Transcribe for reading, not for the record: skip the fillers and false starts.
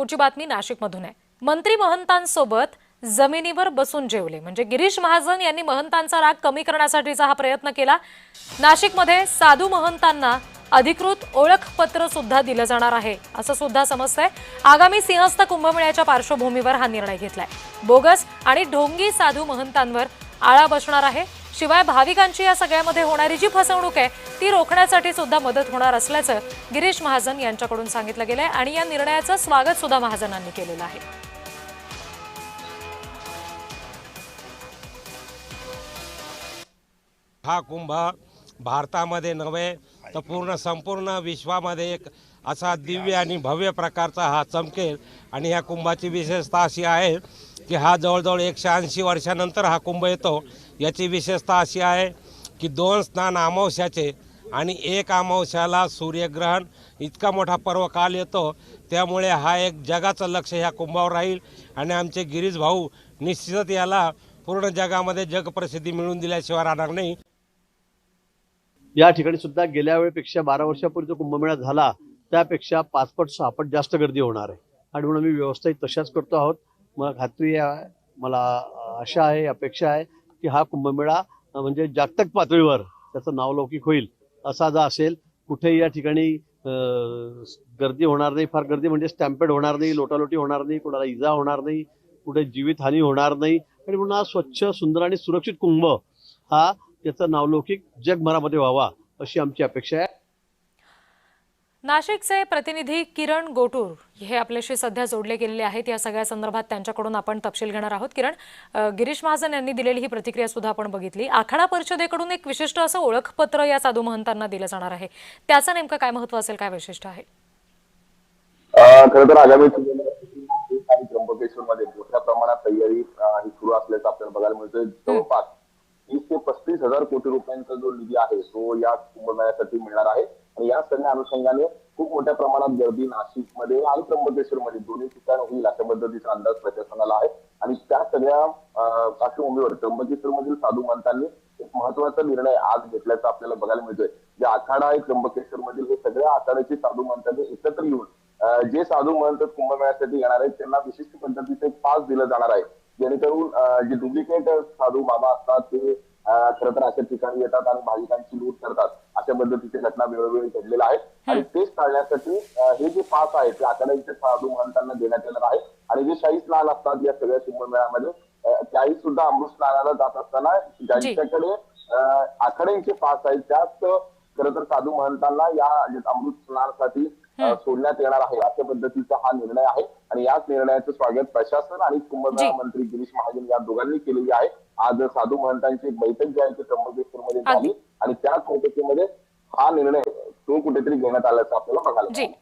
पुढची बातमी नाशिकमधून आहे। मंत्री महंतांसोबत जमिनीवर बसून जेवले म्हणजे गिरीश महाजन यांनी महंतांचा राग कमी करण्यासाठीचा हा प्रयत्न केला। नाशिकमध्ये साधू महंतांना अधिकृत ओळखपत्र सुद्धा दिलं जाणार आहे असं सुद्धा समजतंय। आगामी सिंहस्थ कुंभमेळ्याच्या पार्श्वभूमीवर हा निर्णय घेतलाय। बोगस आणि ढोंगी साधू महंतांवर आळा बसणार आहे। शिवाय भाविकांची या सगळ्यामध्ये होणारी जी फसवणूक आहे ती रोखण्यासाठी सुद्धा मदत होणार असल्याचं गिरीश महाजन यांच्याकडून सांगितलं गेलंय आणि या निर्णयाचं स्वागत सुद्धा महाजनांनी केलेलं आहे। हा कुंभ भारतामध्ये नव्हे तर संपूर्ण विश्वामध्ये एक असा दिव्य आणि भव्य प्रकारचा हा चमकेल। आणि ह्या कुंभाची विशेषता अशी आहे की हा जवळजवळ 180 वर्षानंतर हा कुंभ येतो। याची विशेषता अशी आहे की 2 स्नान अमावस्याचे आणि 1 अमावस्याला सूर्यग्रहण इतका मोठा पर्वकाल येतो। त्यामुळे हा एक जगाचं लक्ष ह्या कुंभावर राहील आणि आमचे गिरीश भाऊ निश्चितच याला पूर्ण जगामध्ये जगप्रसिद्धी मिळवून दिल्याशिवाय राहणार नाही। या ठिकाणी सुद्धा गेल्या वेळेपेक्षा 12 वर्षापूर्वी जो कुंभमेळा झाला त्यापेक्षा 5 पट 6 पट जास्त गर्दी होणार आहे आणि म्हणून आम्ही व्यवस्था तशाच करतो आहोत। मला खात्री आहे, मला आशा आहे, अपेक्षा आहे की हा कुंभमेळा म्हणजे जागतिक पातळीवर त्याचं नावलौकिक होईल। असा जर असेल कुठेही या ठिकाणी गर्दी होणार नाही, फार गर्दी म्हणजे स्टॅम्पेड होणार नाही, लोटालोटी होणार नाही, कोणाला इजा होणार नाही, कुठे जीवितहानी होणार नाही आणि म्हणून हा स्वच्छ सुंदर आणि सुरक्षित कुंभ हा त्याचं नावलौकिक जगभरामध्ये व्हावा अशी आमची अपेक्षा आहे। नाशिकचे प्रतिनिधी किरण गोटूर हे आपल्याशी सध्या जोडले गेलेले आहेत। या सगळ्या संदर्भात त्यांच्याकडून आपण तपशील घेणार आहोत। किरण, गिरीश महाजन यांनी दिलेली ही प्रतिक्रिया सुद्धा आपण बघितली। आखाडा परिषदेकडून एक विशिष्ट असं ओळखपत्र या साधू महंतांना दिलं जाणार आहे, त्याचं नेमकं काय महत्त्व असेल, काय वैशिष्ट्य आहे? खरं तर आगामी त्र्यंबकेश्वरमध्ये मोठ्या प्रमाणात तयारी ही सुरू असल्याचं आपल्याला बघायला मिळतंय। जवळपास 30 ते 35 हजार कोटी रुपयांचा जो निधी आहे तो या कुंभमेळ्यासाठी मिळणार आहे आणि या सगळ्या अनुषंगाने खूप मोठ्या प्रमाणात गर्दी नाशिकमध्ये आणि त्र्यंबकेश्वरमध्ये दोन्ही ठिकाणी होईल अशा पद्धतीचा अंदाज प्रशासनाला आहे। आणि त्या सगळ्या पार्श्वभूमीवर त्र्यंबकेश्वरमधील साधू महंतांनी एक महत्वाचा निर्णय आज घेतल्याचं आपल्याला बघायला मिळतोय। जे आखाडा आहे त्र्यंबकेश्वरमधील हे सगळ्या आखाड्याचे साधू महंतांनी एकत्र येऊन जे साधू महंत कुंभमेळ्यासाठी येणार आहेत त्यांना विशिष्ट पद्धतीचे एक पास दिलं जाणार आहे, जेणेकरून जे डुप्लिकेट साधू बाबा असतात ते खरं तर अशा ठिकाणी येतात आणि भाविकांची लूट करतात। अशा पद्धतीच्या घटना वेळोवेळी घडलेल्या आहेत आणि तेच टाळण्यासाठी हे जे पास आहे ते आखाड्याच्या साधू महंतांना देण्यात येणार आहे। आणि जे शाही स्नान असतात या सगळ्या कुंभमेळ्यामध्ये त्याही सुद्धा अमृत स्नानाला जात असताना ज्यांच्याकडे आखाड्यांचे पास आहेत त्याच खरं तर साधू महंतांना या अमृत स्नानासाठी सोडण्यात येणार आहे अशा पद्धतीचा हा निर्णय आहे। आणि याच निर्णयाचं स्वागत प्रशासन आणि कुंभमेळा मंत्री गिरीश महाजन या दोघांनी केलेली आहे। आज साधू महंतांची एक बैठक जी आहे ती त्र्यंबकेश्वरमध्ये झाली आणि त्याच बैठकीमध्ये हा निर्णय तो कुठेतरी घेण्यात आल्याचं आपल्याला बघायला मिळालं।